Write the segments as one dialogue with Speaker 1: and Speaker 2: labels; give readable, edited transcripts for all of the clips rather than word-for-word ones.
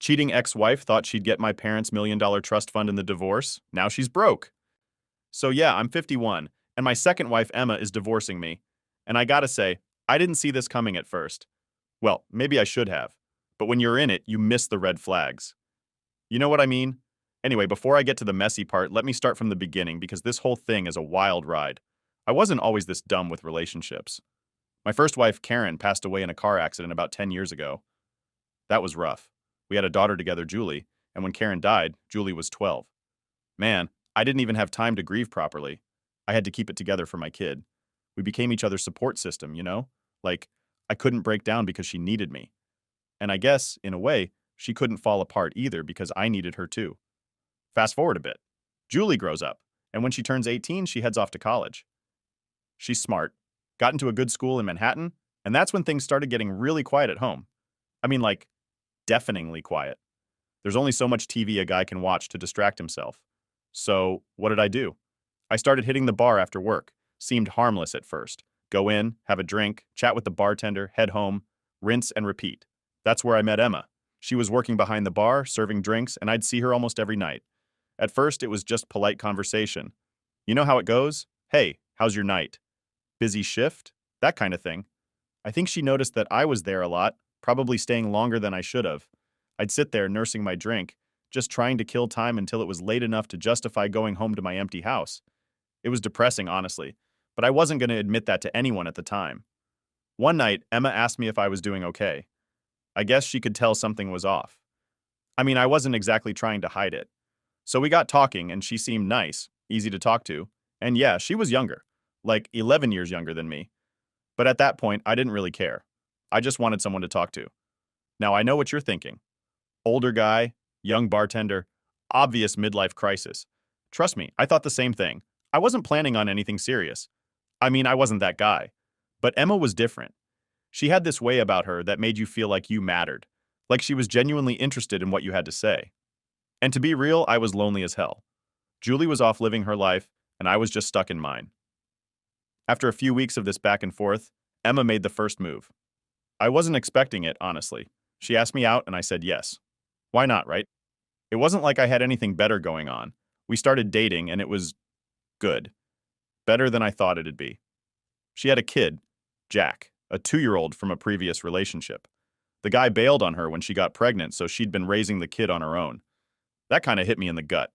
Speaker 1: Cheating ex-wife thought she'd get my parents' $1 million trust fund in the divorce. Now she's broke. So yeah, I'm 51, and my second wife, Emma, is divorcing me. And I gotta say, I didn't see this coming at first. Well, maybe I should have. But when you're in it, you miss the red flags. You know what I mean? Anyway, before I get to the messy part, let me start from the beginning because this whole thing is a wild ride. I wasn't always this dumb with relationships. My first wife, Karen, passed away in a car accident about 10 years ago. That was rough. We had a daughter together, Julie, and when Karen died, Julie was 12. Man, I didn't even have time to grieve properly. I had to keep it together for my kid. We became each other's support system, you know? Like, I couldn't break down because she needed me. And I guess, in a way, she couldn't fall apart either because I needed her too. Fast forward a bit. Julie grows up, and when she turns 18, she heads off to college. She's smart, got into a good school in Manhattan, and that's when things started getting really quiet at home. I mean, like, deafeningly quiet. There's only so much TV a guy can watch to distract himself. So, what did I do? I started hitting the bar after work. Seemed harmless at first. Go in, have a drink, chat with the bartender, head home, rinse and repeat. That's where I met Emma. She was working behind the bar, serving drinks, and I'd see her almost every night. At first, it was just polite conversation. You know how it goes? Hey, how's your night? Busy shift? That kind of thing. I think she noticed that I was there a lot, probably staying longer than I should have. I'd sit there nursing my drink, just trying to kill time until it was late enough to justify going home to my empty house. It was depressing, honestly, but I wasn't going to admit that to anyone at the time. One night, Emma asked me if I was doing okay. I guess she could tell something was off. I mean, I wasn't exactly trying to hide it. So we got talking, and she seemed nice, easy to talk to, and yeah, she was younger, like 11 years younger than me. But at that point, I didn't really care. I just wanted someone to talk to. Now, I know what you're thinking. Older guy, young bartender, obvious midlife crisis. Trust me, I thought the same thing. I wasn't planning on anything serious. I mean, I wasn't that guy. But Emma was different. She had this way about her that made you feel like you mattered, like she was genuinely interested in what you had to say. And to be real, I was lonely as hell. Julie was off living her life, and I was just stuck in mine. After a few weeks of this back and forth, Emma made the first move. I wasn't expecting it, honestly. She asked me out, and I said yes. Why not, right? It wasn't like I had anything better going on. We started dating, and it was good. Better than I thought it'd be. She had a kid, Jack, a 2-year-old from a previous relationship. The guy bailed on her when she got pregnant, so she'd been raising the kid on her own. That kind of hit me in the gut.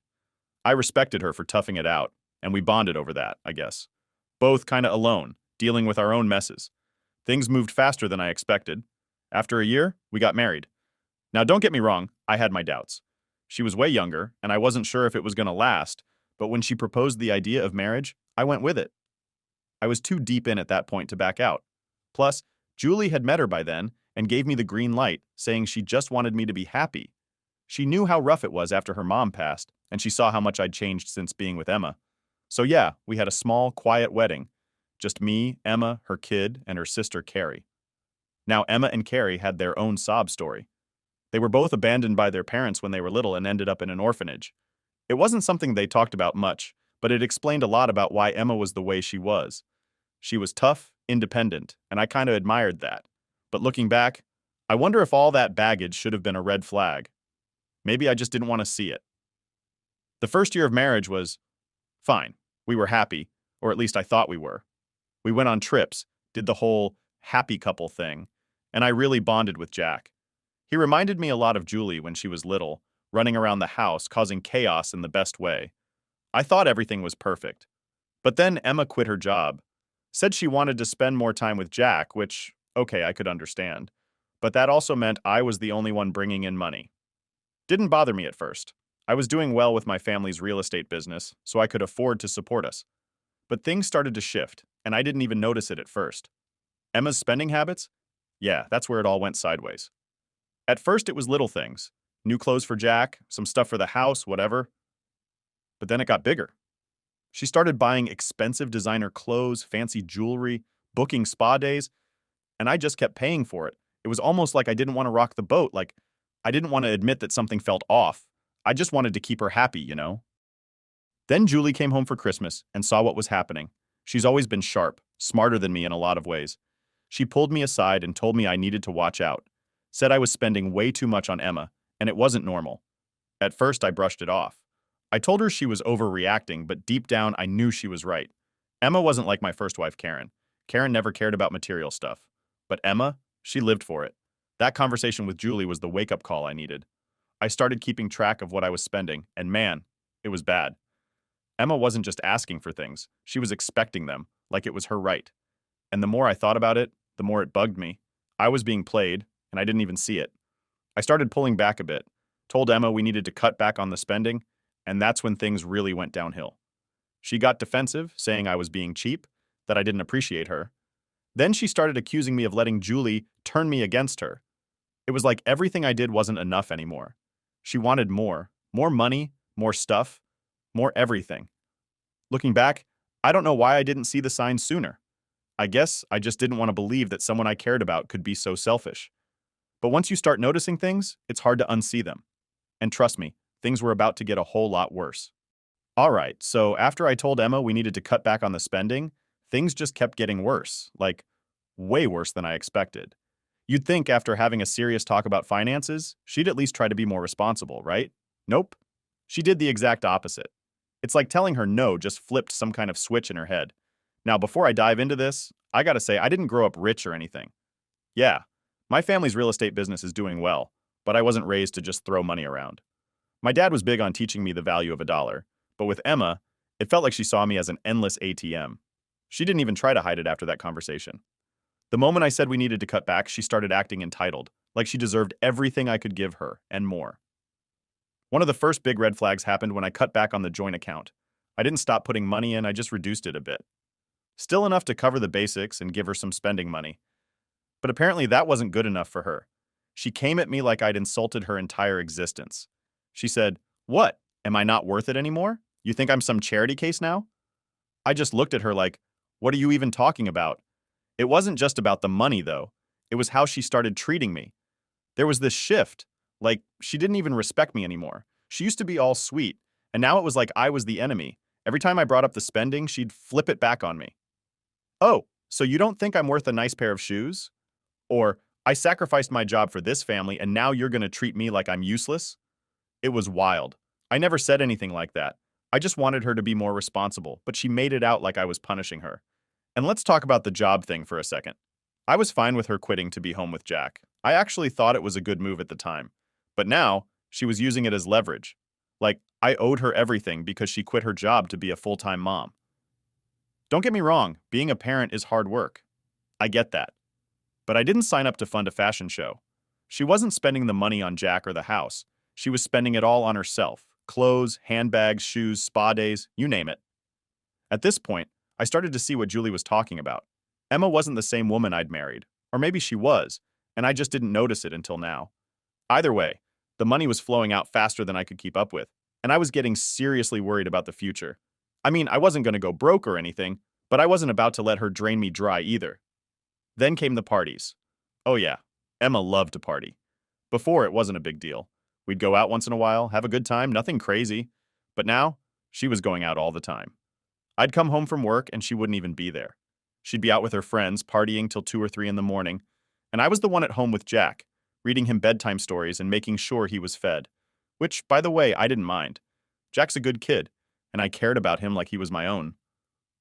Speaker 1: I respected her for toughing it out, and we bonded over that, I guess. Both kind of alone, dealing with our own messes. Things moved faster than I expected. After a year, we got married. Now, don't get me wrong, I had my doubts. She was way younger, and I wasn't sure if it was going to last, but when she proposed the idea of marriage, I went with it. I was too deep in at that point to back out. Plus, Julie had met her by then and gave me the green light, saying she just wanted me to be happy. She knew how rough it was after her mom passed, and she saw how much I'd changed since being with Emma. So yeah, we had a small, quiet wedding. Just me, Emma, her kid, and her sister, Carrie. Now, Emma and Carrie had their own sob story. They were both abandoned by their parents when they were little and ended up in an orphanage. It wasn't something they talked about much, but it explained a lot about why Emma was the way she was. She was tough, independent, and I kind of admired that. But looking back, I wonder if all that baggage should have been a red flag. Maybe I just didn't want to see it. The first year of marriage was fine. We were happy, or at least I thought we were. We went on trips, did the whole happy couple thing, and I really bonded with Jack. He reminded me a lot of Julie when she was little, running around the house, causing chaos in the best way. I thought everything was perfect. But then Emma quit her job. Said she wanted to spend more time with Jack, which, okay, I could understand. But that also meant I was the only one bringing in money. Didn't bother me at first. I was doing well with my family's real estate business, so I could afford to support us. But things started to shift, and I didn't even notice it at first. Emma's spending habits? Yeah, that's where it all went sideways. At first, it was little things. New clothes for Jack, some stuff for the house, whatever. But then it got bigger. She started buying expensive designer clothes, fancy jewelry, booking spa days, and I just kept paying for it. It was almost like I didn't want to rock the boat, like I didn't want to admit that something felt off. I just wanted to keep her happy, you know? Then Julie came home for Christmas and saw what was happening. She's always been sharp, smarter than me in a lot of ways. She pulled me aside and told me I needed to watch out. Said I was spending way too much on Emma, and it wasn't normal. At first, I brushed it off. I told her she was overreacting, but deep down, I knew she was right. Emma wasn't like my first wife, Karen. Karen never cared about material stuff. But Emma, she lived for it. That conversation with Julie was the wake-up call I needed. I started keeping track of what I was spending, and man, it was bad. Emma wasn't just asking for things, she was expecting them, like it was her right. And the more I thought about it, the more it bugged me. I was being played, and I didn't even see it. I started pulling back a bit, told Emma we needed to cut back on the spending, and that's when things really went downhill. She got defensive, saying I was being cheap, that I didn't appreciate her. Then she started accusing me of letting Julie turn me against her. It was like everything I did wasn't enough anymore. She wanted more money, more stuff, more everything. Looking back, I don't know why I didn't see the signs sooner. I guess I just didn't want to believe that someone I cared about could be so selfish. But once you start noticing things, it's hard to unsee them. And trust me, things were about to get a whole lot worse. All right, so after I told Emma we needed to cut back on the spending, things just kept getting worse, like way worse than I expected. You'd think after having a serious talk about finances, she'd at least try to be more responsible, right? Nope. She did the exact opposite. It's like telling her no just flipped some kind of switch in her head. Now, before I dive into this, I gotta say I didn't grow up rich or anything. Yeah, my family's real estate business is doing well, but I wasn't raised to just throw money around. My dad was big on teaching me the value of a dollar, but with Emma, it felt like she saw me as an endless ATM. She didn't even try to hide it after that conversation. The moment I said we needed to cut back, she started acting entitled, like she deserved everything I could give her, and more. One of the first big red flags happened when I cut back on the joint account. I didn't stop putting money in, I just reduced it a bit. Still enough to cover the basics and give her some spending money. But apparently that wasn't good enough for her. She came at me like I'd insulted her entire existence. She said, "What? Am I not worth it anymore? You think I'm some charity case now?" I just looked at her like, "What are you even talking about?" It wasn't just about the money, though. It was how she started treating me. There was this shift. Like, she didn't even respect me anymore. She used to be all sweet, and now it was like I was the enemy. Every time I brought up the spending, she'd flip it back on me. "Oh, so you don't think I'm worth a nice pair of shoes?" Or, "I sacrificed my job for this family, and now you're gonna treat me like I'm useless?" It was wild. I never said anything like that. I just wanted her to be more responsible, but she made it out like I was punishing her. And let's talk about the job thing for a second. I was fine with her quitting to be home with Jack. I actually thought it was a good move at the time. But now, she was using it as leverage. Like, I owed her everything because she quit her job to be a full-time mom. Don't get me wrong, being a parent is hard work. I get that. But I didn't sign up to fund a fashion show. She wasn't spending the money on Jack or the house. She was spending it all on herself. Clothes, handbags, shoes, spa days, you name it. At this point, I started to see what Julie was talking about. Emma wasn't the same woman I'd married. Or maybe she was, and I just didn't notice it until now. Either way, the money was flowing out faster than I could keep up with, and I was getting seriously worried about the future. I mean, I wasn't going to go broke or anything, but I wasn't about to let her drain me dry either. Then came the parties. Oh yeah, Emma loved to party. Before, it wasn't a big deal. We'd go out once in a while, have a good time, nothing crazy. But now, she was going out all the time. I'd come home from work and she wouldn't even be there. She'd be out with her friends, partying till 2 or 3 in the morning, and I was the one at home with Jack, reading him bedtime stories and making sure he was fed. Which, by the way, I didn't mind. Jack's a good kid, and I cared about him like he was my own.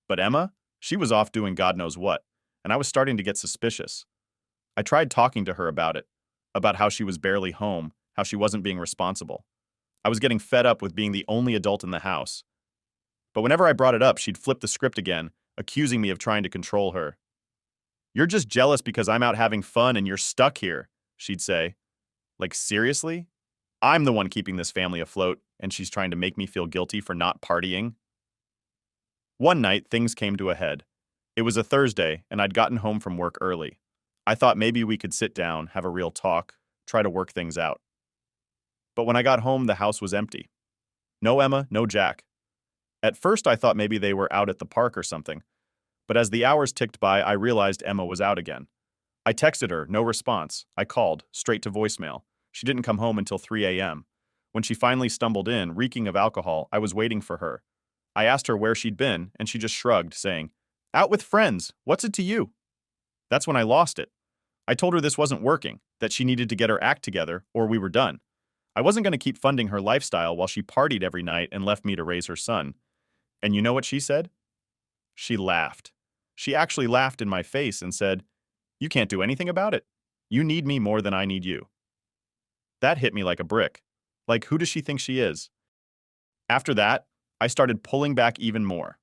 Speaker 1: But Emma, she was off doing God knows what, and I was starting to get suspicious. I tried talking to her about it, about how she was barely home, how she wasn't being responsible. I was getting fed up with being the only adult in the house. But whenever I brought it up, she'd flip the script again, accusing me of trying to control her. "You're just jealous because I'm out having fun and you're stuck here," she'd say. Like, seriously? I'm the one keeping this family afloat, and she's trying to make me feel guilty for not partying? One night, things came to a head. It was a Thursday, and I'd gotten home from work early. I thought maybe we could sit down, have a real talk, try to work things out. But when I got home, the house was empty. No Emma, no Jack. At first, I thought maybe they were out at the park or something. But as the hours ticked by, I realized Emma was out again. I texted her, no response. I called, straight to voicemail. She didn't come home until 3 a.m. When she finally stumbled in, reeking of alcohol, I was waiting for her. I asked her where she'd been, and she just shrugged, saying, "Out with friends. What's it to you?" That's when I lost it. I told her this wasn't working, that she needed to get her act together, or we were done. I wasn't going to keep funding her lifestyle while she partied every night and left me to raise her son. And you know what she said? She laughed. She actually laughed in my face and said, "You can't do anything about it. You need me more than I need you." That hit me like a brick. Like, who does she think she is? After that, I started pulling back even more.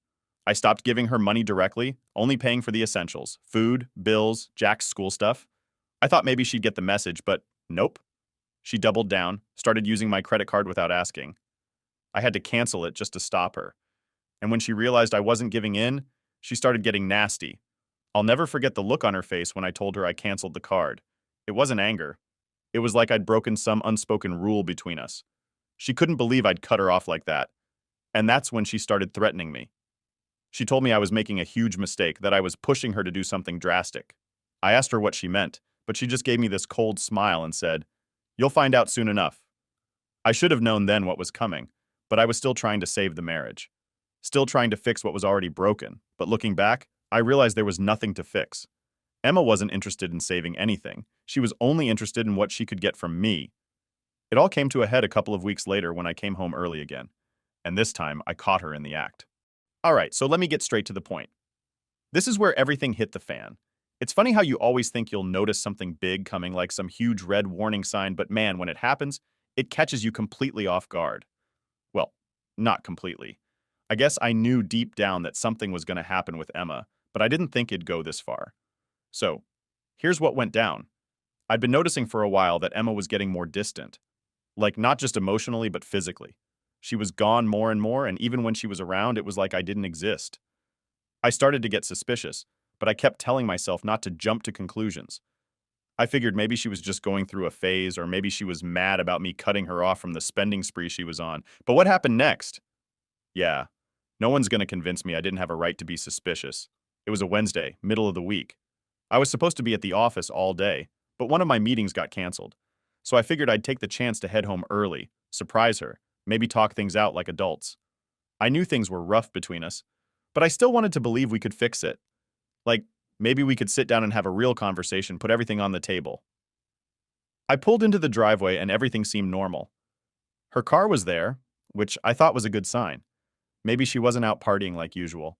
Speaker 1: I stopped giving her money directly, only paying for the essentials: food, bills, Jack's school stuff. I thought maybe she'd get the message, but nope. She doubled down, started using my credit card without asking. I had to cancel it just to stop her. And when she realized I wasn't giving in, she started getting nasty. I'll never forget the look on her face when I told her I canceled the card. It wasn't anger. It was like I'd broken some unspoken rule between us. She couldn't believe I'd cut her off like that. And that's when she started threatening me. She told me I was making a huge mistake, that I was pushing her to do something drastic. I asked her what she meant, but she just gave me this cold smile and said, "You'll find out soon enough." I should have known then what was coming, but I was still trying to save the marriage. Still trying to fix what was already broken, but looking back, I realized there was nothing to fix. Emma wasn't interested in saving anything. She was only interested in what she could get from me. It all came to a head a couple of weeks later when I came home early again. And this time, I caught her in the act. Alright, so let me get straight to the point. This is where everything hit the fan. It's funny how you always think you'll notice something big coming, like some huge red warning sign, but man, when it happens, it catches you completely off guard. Well, not completely. I guess I knew deep down that something was going to happen with Emma, but I didn't think it'd go this far. So, here's what went down. I'd been noticing for a while that Emma was getting more distant. Like, not just emotionally, but physically. She was gone more and more, and even when she was around, it was like I didn't exist. I started to get suspicious, but I kept telling myself not to jump to conclusions. I figured maybe she was just going through a phase, or maybe she was mad about me cutting her off from the spending spree she was on. But what happened next? Yeah, no one's going to convince me I didn't have a right to be suspicious. It was a Wednesday, middle of the week. I was supposed to be at the office all day, but one of my meetings got canceled. So I figured I'd take the chance to head home early, surprise her, maybe talk things out like adults. I knew things were rough between us, but I still wanted to believe we could fix it. Like, maybe we could sit down and have a real conversation, put everything on the table. I pulled into the driveway and everything seemed normal. Her car was there, which I thought was a good sign. Maybe she wasn't out partying like usual.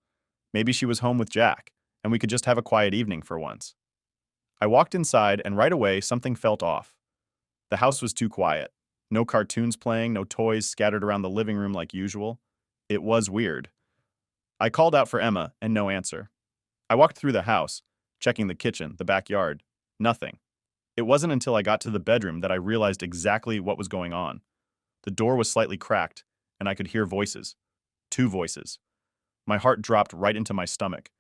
Speaker 1: Maybe she was home with Jack, and we could just have a quiet evening for once. I walked inside, and right away, something felt off. The house was too quiet. No cartoons playing, no toys scattered around the living room like usual. It was weird. I called out for Emma, and no answer. I walked through the house, checking the kitchen, the backyard. Nothing. It wasn't until I got to the bedroom that I realized exactly what was going on. The door was slightly cracked, and I could hear voices. 2 voices. My heart dropped right into my stomach.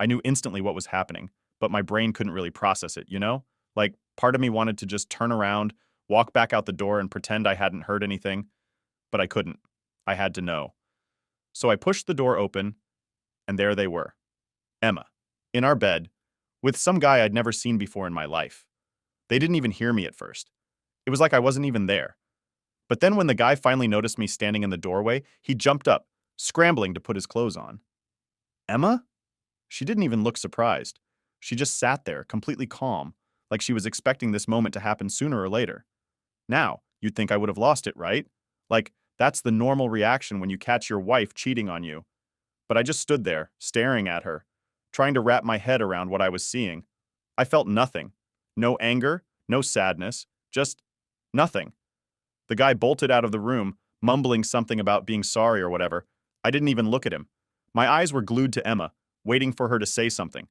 Speaker 1: I knew instantly what was happening, but my brain couldn't really process it, you know? Like, part of me wanted to just turn around, walk back out the door, and pretend I hadn't heard anything. But I couldn't. I had to know. So I pushed the door open, and there they were. Emma, in our bed, with some guy I'd never seen before in my life. They didn't even hear me at first. It was like I wasn't even there. But then when the guy finally noticed me standing in the doorway, he jumped up, scrambling to put his clothes on. Emma? She didn't even look surprised. She just sat there, completely calm, like she was expecting this moment to happen sooner or later. Now, you'd think I would have lost it, right? Like, that's the normal reaction when you catch your wife cheating on you. But I just stood there, staring at her, trying to wrap my head around what I was seeing. I felt nothing. No anger, no sadness, just nothing. The guy bolted out of the room, mumbling something about being sorry or whatever. I didn't even look at him. My eyes were glued to Emma, waiting for her to say something.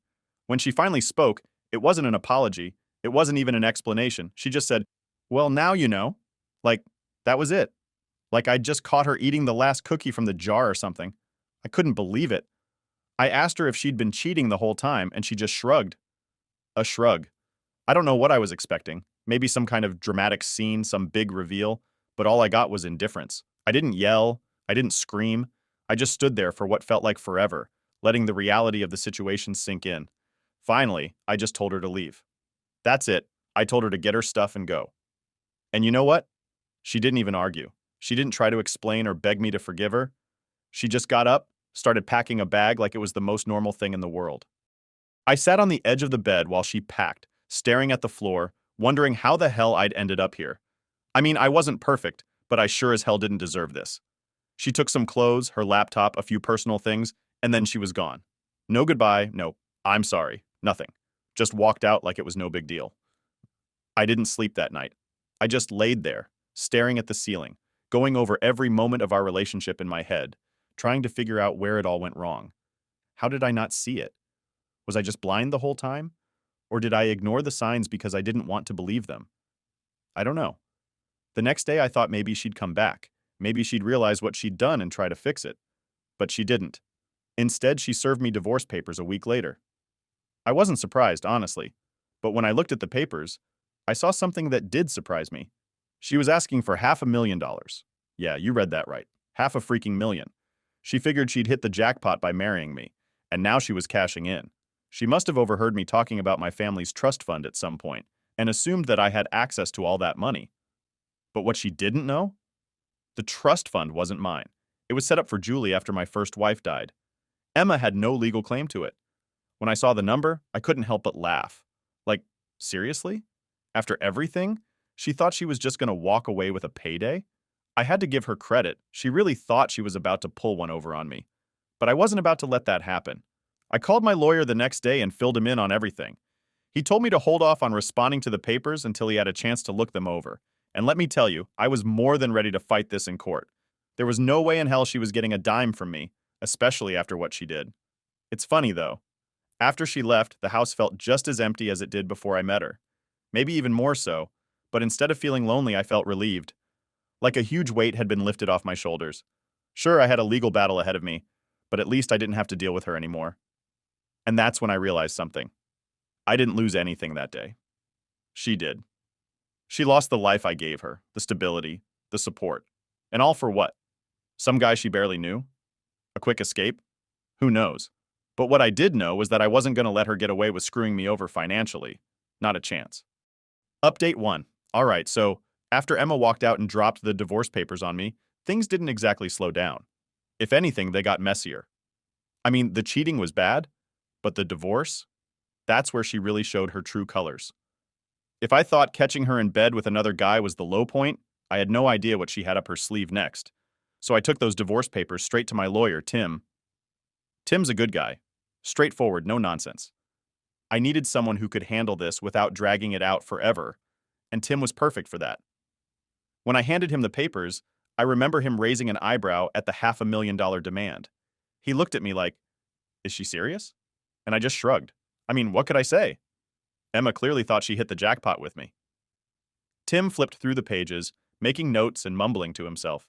Speaker 1: When she finally spoke, it wasn't an apology. It wasn't even an explanation. She just said, "Well, now you know." Like, that was it. Like I'd just caught her eating the last cookie from the jar or something. I couldn't believe it. I asked her if she'd been cheating the whole time, and she just shrugged. A shrug. I don't know what I was expecting. Maybe some kind of dramatic scene, some big reveal, but all I got was indifference. I didn't yell. I didn't scream. I just stood there for what felt like forever, letting the reality of the situation sink in. Finally, I just told her to leave. That's it. I told her to get her stuff and go. And you know what? She didn't even argue. She didn't try to explain or beg me to forgive her. She just got up, started packing a bag like it was the most normal thing in the world. I sat on the edge of the bed while she packed, staring at the floor, wondering how the hell I'd ended up here. I mean, I wasn't perfect, but I sure as hell didn't deserve this. She took some clothes, her laptop, a few personal things, and then she was gone. No goodbye, no, I'm sorry, nothing. Just walked out like it was no big deal. I didn't sleep that night. I just laid there, staring at the ceiling, going over every moment of our relationship in my head, trying to figure out where it all went wrong. How did I not see it? Was I just blind the whole time? Or did I ignore the signs because I didn't want to believe them? I don't know. The next day I thought maybe she'd come back. Maybe she'd realize what she'd done and try to fix it. But she didn't. Instead, she served me divorce papers a week later. I wasn't surprised, honestly. But when I looked at the papers, I saw something that did surprise me. She was asking for $500,000. Yeah, you read that right. Half a freaking million. She figured she'd hit the jackpot by marrying me, and now she was cashing in. She must have overheard me talking about my family's trust fund at some point and assumed that I had access to all that money. But what she didn't know? The trust fund wasn't mine. It was set up for Julie after my first wife died. Emma had no legal claim to it. When I saw the number, I couldn't help but laugh. Like, seriously? After everything? She thought she was just going to walk away with a payday? I had to give her credit. She really thought she was about to pull one over on me. But I wasn't about to let that happen. I called my lawyer the next day and filled him in on everything. He told me to hold off on responding to the papers until he had a chance to look them over. And let me tell you, I was more than ready to fight this in court. There was no way in hell she was getting a dime from me, especially after what she did. It's funny, though. After she left, the house felt just as empty as it did before I met her. Maybe even more so, but instead of feeling lonely, I felt relieved. Like a huge weight had been lifted off my shoulders. Sure, I had a legal battle ahead of me, but at least I didn't have to deal with her anymore. And that's when I realized something. I didn't lose anything that day. She did. She lost the life I gave her, the stability, the support. And all for what? Some guy she barely knew? A quick escape? Who knows? But what I did know was that I wasn't going to let her get away with screwing me over financially. Not a chance. Update 1. Alright, so after Emma walked out and dropped the divorce papers on me, things didn't exactly slow down. If anything, they got messier. I mean, the cheating was bad, but the divorce? That's where she really showed her true colors. If I thought catching her in bed with another guy was the low point, I had no idea what she had up her sleeve next. So I took those divorce papers straight to my lawyer, Tim. Tim's a good guy. Straightforward, no nonsense. I needed someone who could handle this without dragging it out forever, and Tim was perfect for that. When I handed him the papers, I remember him raising an eyebrow at the $500,000 demand. He looked at me like, "Is she serious?" And I just shrugged. I mean, what could I say? Emma clearly thought she hit the jackpot with me. Tim flipped through the pages, making notes and mumbling to himself.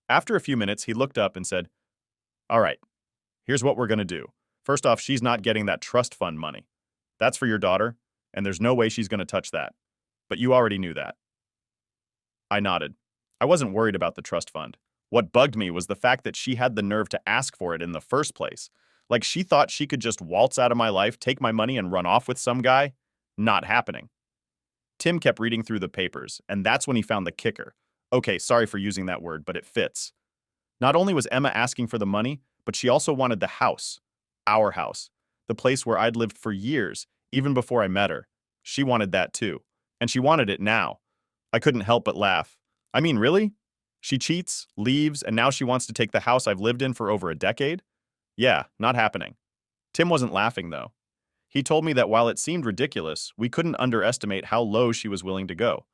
Speaker 1: After a few minutes, he looked up and said, "All right, here's what we're going to do. First off, she's not getting that trust fund money. That's for your daughter, and there's no way she's going to touch that. But you already knew that." I nodded. I wasn't worried about the trust fund. What bugged me was the fact that she had the nerve to ask for it in the first place. Like she thought she could just waltz out of my life, take my money, and run off with some guy. Not happening. Tim kept reading through the papers, and that's when he found the kicker. Okay, sorry for using that word, but it fits. Not only was Emma asking for the money, but she also wanted the house. Our house. The place where I'd lived for years, even before I met her. She wanted that too. And she wanted it now. I couldn't help but laugh. I mean, really? She cheats, leaves, and now she wants to take the house I've lived in for over a decade? Yeah, not happening. Tim wasn't laughing, though. He told me that while it seemed ridiculous, we couldn't underestimate how low she was willing to go.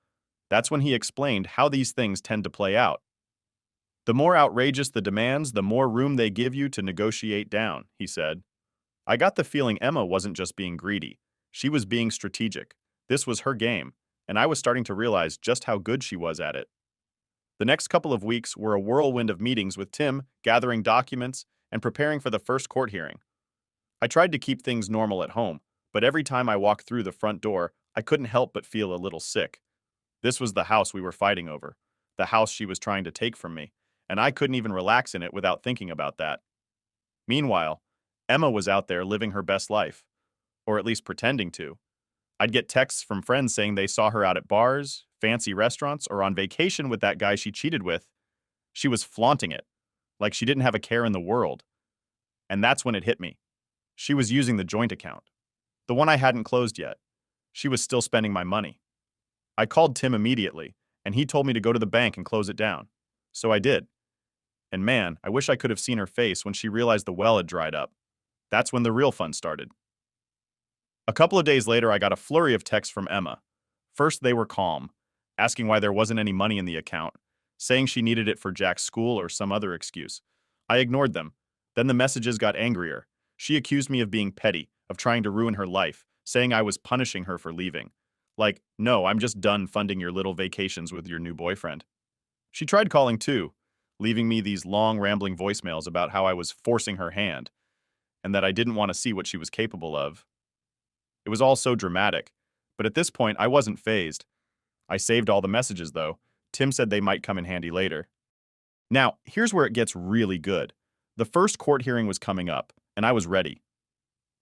Speaker 1: That's when he explained how these things tend to play out. The more outrageous the demands, the more room they give you to negotiate down, he said. I got the feeling Emma wasn't just being greedy. She was being strategic. This was her game, and I was starting to realize just how good she was at it. The next couple of weeks were a whirlwind of meetings with Tim, gathering documents, and preparing for the first court hearing. I tried to keep things normal at home, but every time I walked through the front door, I couldn't help but feel a little sick. This was the house we were fighting over, the house she was trying to take from me, and I couldn't even relax in it without thinking about that. Meanwhile, Emma was out there living her best life, or at least pretending to. I'd get texts from friends saying they saw her out at bars, fancy restaurants, or on vacation with that guy she cheated with. She was flaunting it, like she didn't have a care in the world. And that's when it hit me. She was using the joint account, the one I hadn't closed yet. She was still spending my money. I called Tim immediately, and he told me to go to the bank and close it down. So I did. And man, I wish I could have seen her face when she realized the well had dried up. That's when the real fun started. A couple of days later, I got a flurry of texts from Emma. First, they were calm, asking why there wasn't any money in the account, saying she needed it for Jack's school or some other excuse. I ignored them. Then the messages got angrier. She accused me of being petty, of trying to ruin her life, saying I was punishing her for leaving. Like, no, I'm just done funding your little vacations with your new boyfriend. She tried calling too, leaving me these long, rambling voicemails about how I was forcing her hand and that I didn't want to see what she was capable of. It was all so dramatic, but at this point, I wasn't fazed. I saved all the messages, though. Tim said they might come in handy later. Now, here's where it gets really good. The first court hearing was coming up, and I was ready.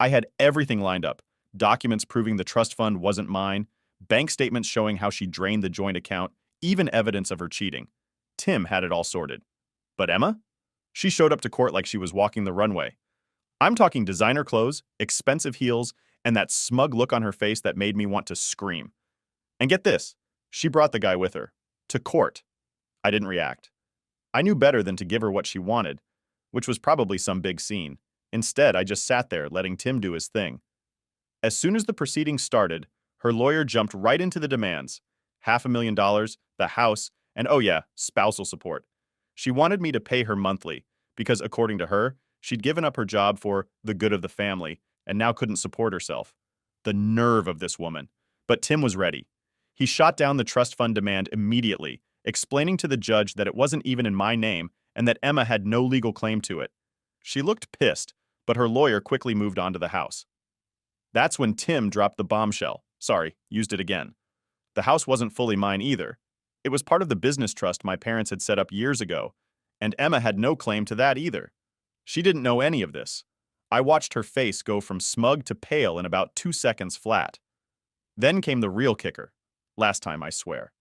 Speaker 1: I had everything lined up. Documents proving the trust fund wasn't mine, bank statements showing how she drained the joint account, even evidence of her cheating. Tim had it all sorted. But Emma? She showed up to court like she was walking the runway. I'm talking designer clothes, expensive heels, and that smug look on her face that made me want to scream. And get this, she brought the guy with her. To court. I didn't react. I knew better than to give her what she wanted, which was probably some big scene. Instead, I just sat there, letting Tim do his thing. As soon as the proceedings started, her lawyer jumped right into the demands. $500,000, the house, and oh yeah, spousal support. She wanted me to pay her monthly, because according to her, she'd given up her job for the good of the family, and now couldn't support herself. The nerve of this woman. But Tim was ready. He shot down the trust fund demand immediately, explaining to the judge that it wasn't even in my name and that Emma had no legal claim to it. She looked pissed, but her lawyer quickly moved on to the house. That's when Tim dropped the bombshell. Sorry, used it again. The house wasn't fully mine either. It was part of the business trust my parents had set up years ago, and Emma had no claim to that either. She didn't know any of this. I watched her face go from smug to pale in about 2 seconds flat. Then came the real kicker. Last time, I swear.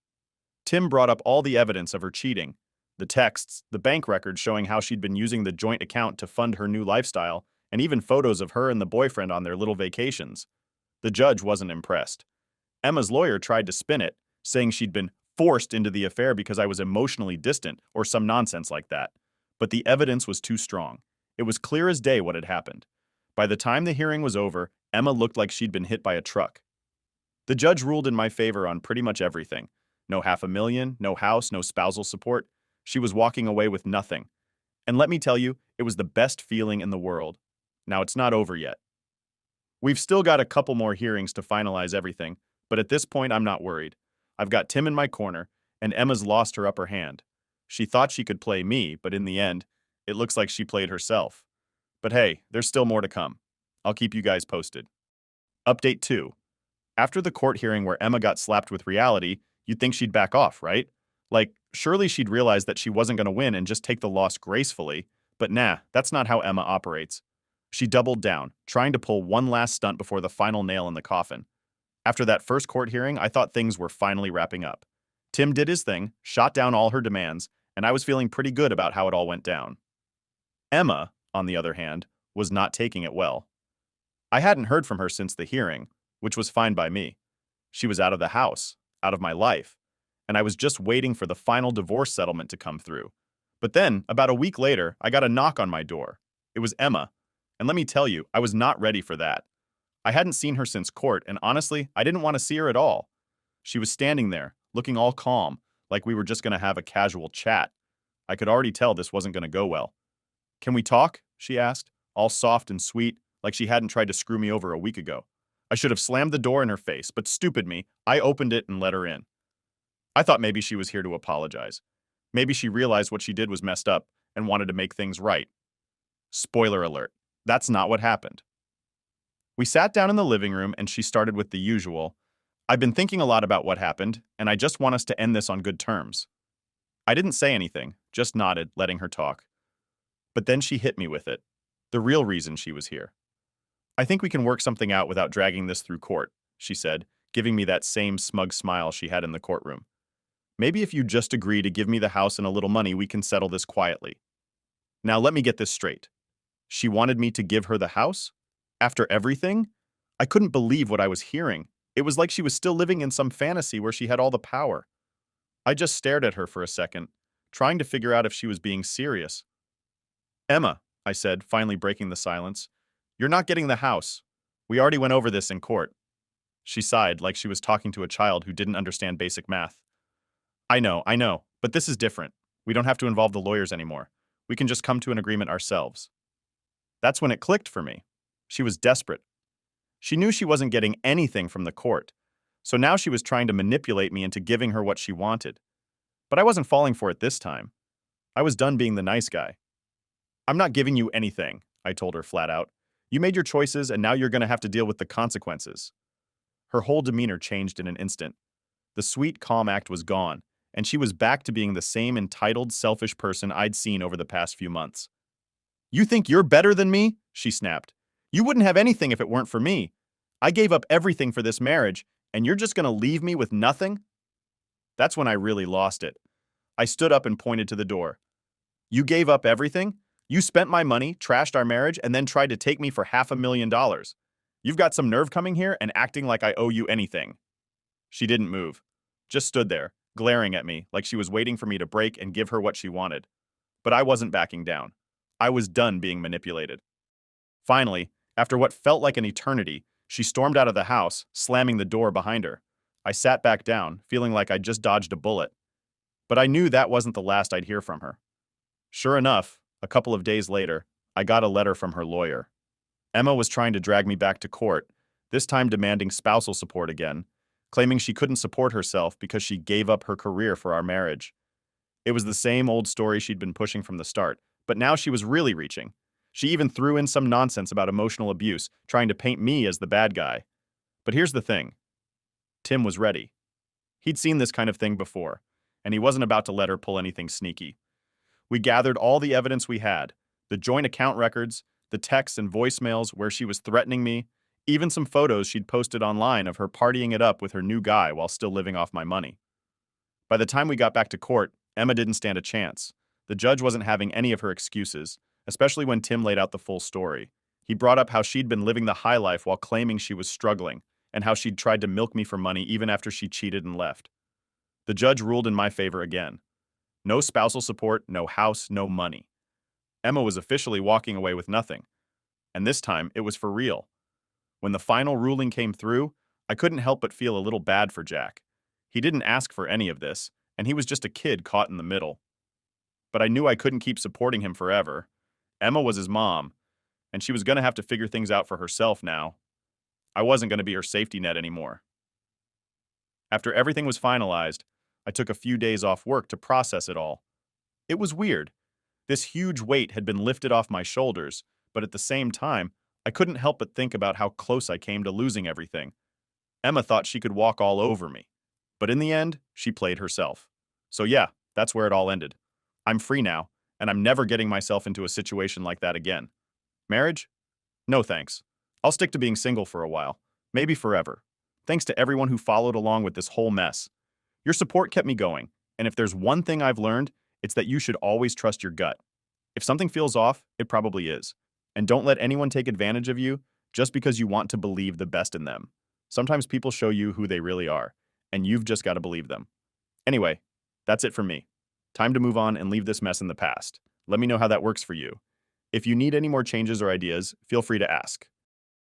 Speaker 1: Tim brought up all the evidence of her cheating. The texts, the bank records showing how she'd been using the joint account to fund her new lifestyle, and even photos of her and the boyfriend on their little vacations. The judge wasn't impressed. Emma's lawyer tried to spin it, saying she'd been forced into the affair because I was emotionally distant or some nonsense like that. But the evidence was too strong. It was clear as day what had happened. By the time the hearing was over, Emma looked like she'd been hit by a truck. The judge ruled in my favor on pretty much everything. No $500,000, no house, no spousal support. She was walking away with nothing. And let me tell you, it was the best feeling in the world. Now it's not over yet. We've still got a couple more hearings to finalize everything, but at this point I'm not worried. I've got Tim in my corner, and Emma's lost her upper hand. She thought she could play me, but in the end, it looks like she played herself. But hey, there's still more to come. I'll keep you guys posted. Update 2. After the court hearing where Emma got slapped with reality, you'd think she'd back off, right? Like, surely she'd realize that she wasn't going to win and just take the loss gracefully. But nah, that's not how Emma operates. She doubled down, trying to pull one last stunt before the final nail in the coffin. After that first court hearing, I thought things were finally wrapping up. Tim did his thing, shot down all her demands, and I was feeling pretty good about how it all went down. Emma, on the other hand, was not taking it well. I hadn't heard from her since the hearing, which was fine by me. She was out of the house, out of my life, and I was just waiting for the final divorce settlement to come through. But then, about a week later, I got a knock on my door. It was Emma, and let me tell you, I was not ready for that. I hadn't seen her since court, and honestly, I didn't want to see her at all. She was standing there, looking all calm, like we were just going to have a casual chat. I could already tell this wasn't going to go well. "Can we talk?" she asked, all soft and sweet, like she hadn't tried to screw me over a week ago. I should have slammed the door in her face, but stupid me, I opened it and let her in. I thought maybe she was here to apologize. Maybe she realized what she did was messed up and wanted to make things right. Spoiler alert, that's not what happened. We sat down in the living room and she started with the usual, "I've been thinking a lot about what happened, and I just want us to end this on good terms." I didn't say anything, just nodded, letting her talk. But then she hit me with it. The real reason she was here. "I think we can work something out without dragging this through court," she said, giving me that same smug smile she had in the courtroom. "Maybe if you just agree to give me the house and a little money, we can settle this quietly." Now let me get this straight. She wanted me to give her the house? After everything? I couldn't believe what I was hearing. It was like she was still living in some fantasy where she had all the power. I just stared at her for a second, trying to figure out if she was being serious. Emma, I said, finally breaking the silence, you're not getting the house. We already went over this in court. She sighed like she was talking to a child who didn't understand basic math. I know, but this is different. We don't have to involve the lawyers anymore. We can just come to an agreement ourselves. That's when it clicked for me. She was desperate. She knew she wasn't getting anything from the court, so now she was trying to manipulate me into giving her what she wanted. But I wasn't falling for it this time. I was done being the nice guy. I'm not giving you anything, I told her flat out. You made your choices, and now you're going to have to deal with the consequences. Her whole demeanor changed in an instant. The sweet, calm act was gone, and she was back to being the same entitled, selfish person I'd seen over the past few months. You think you're better than me? She snapped. You wouldn't have anything if it weren't for me. I gave up everything for this marriage, and you're just going to leave me with nothing? That's when I really lost it. I stood up and pointed to the door. You gave up everything? You spent my money, trashed our marriage, and then tried to take me for $500,000. You've got some nerve coming here and acting like I owe you anything. She didn't move, just stood there, glaring at me like she was waiting for me to break and give her what she wanted. But I wasn't backing down. I was done being manipulated. Finally, after what felt like an eternity, she stormed out of the house, slamming the door behind her. I sat back down, feeling like I'd just dodged a bullet. But I knew that wasn't the last I'd hear from her. Sure enough, a couple of days later, I got a letter from her lawyer. Emma was trying to drag me back to court, this time demanding spousal support again, claiming she couldn't support herself because she gave up her career for our marriage. It was the same old story she'd been pushing from the start, but now she was really reaching. She even threw in some nonsense about emotional abuse, trying to paint me as the bad guy. But here's the thing. Tim was ready. He'd seen this kind of thing before, and he wasn't about to let her pull anything sneaky. We gathered all the evidence we had, the joint account records, the texts and voicemails where she was threatening me, even some photos she'd posted online of her partying it up with her new guy while still living off my money. By the time we got back to court, Emma didn't stand a chance. The judge wasn't having any of her excuses, especially when Tim laid out the full story. He brought up how she'd been living the high life while claiming she was struggling, and how she'd tried to milk me for money even after she cheated and left. The judge ruled in my favor again. No spousal support, no house, no money. Emma was officially walking away with nothing. And this time, it was for real. When the final ruling came through, I couldn't help but feel a little bad for Jack. He didn't ask for any of this, and he was just a kid caught in the middle. But I knew I couldn't keep supporting him forever. Emma was his mom, and she was going to have to figure things out for herself now. I wasn't going to be her safety net anymore. After everything was finalized, I took a few days off work to process it all. It was weird. This huge weight had been lifted off my shoulders, but at the same time, I couldn't help but think about how close I came to losing everything. Emma thought she could walk all over me, but in the end, she played herself. So yeah, that's where it all ended. I'm free now, and I'm never getting myself into a situation like that again. Marriage? No thanks. I'll stick to being single for a while, maybe forever. Thanks to everyone who followed along with this whole mess. Your support kept me going, and if there's one thing I've learned, it's that you should always trust your gut. If something feels off, it probably is. And don't let anyone take advantage of you just because you want to believe the best in them. Sometimes people show you who they really are, and you've just got to believe them. Anyway, that's it for me. Time to move on and leave this mess in the past. Let me know how that works for you. If you need any more changes or ideas, feel free to ask.